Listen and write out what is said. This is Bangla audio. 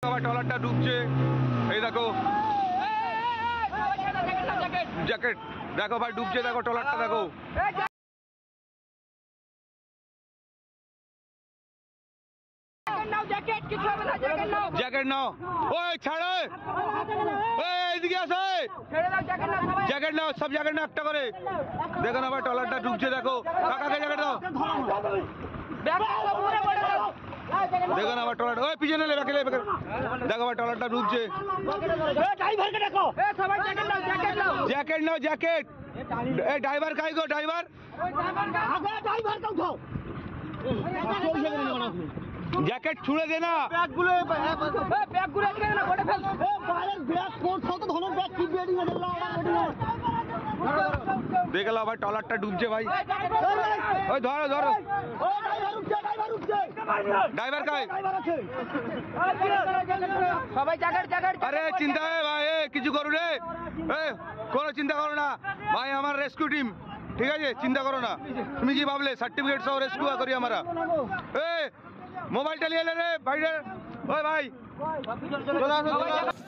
আবার ট্রলারটা ডুবছে। এই দেখো জ্যাকেট, দেখো ভাই ডুবছে, দেখো ট্রলারটা দেখো। জ্যাকেট নাও, ওই ছাড়ো, এইদিকে আসো, জ্যাকেট নাও, সব জ্যাকেট নাও একটা করে। দেখো না ভাই ট্রলারটা ডুবছে, দেখো কাকাকে জ্যাকেট দাও। দেখো না আবার ট্রলার, ওই পিছনে নেবে, দেখো ভাই ট্রলারটা ডুবছে। জ্যাকেট নাও, জ্যাকেট। এই ড্রাইভার কাই গো, ড্রাইভার জ্যাকেট ছুঁড়ে দে না। দেখলাম ভাই ট্রলারটা ডুবছে ভাই। ওই ধরো ধরো, ড্রাইভার কাই? সবাই জ্যাকেট জ্যাকেট। আরে চিন্তা হয় ভাই, কিছু করো রে, কোনো চিন্তা করো না ভাই, আমার রেস্কিউ টিম, ঠিক আছে, চিন্তা করো না। তুমি কি ভাবলে সার্টিফিকেট সহ রেস্কিউ করি আমরা? মোবাইলটা নিয়ে এলে রে ভাই, ওই ভাই চলে আসো।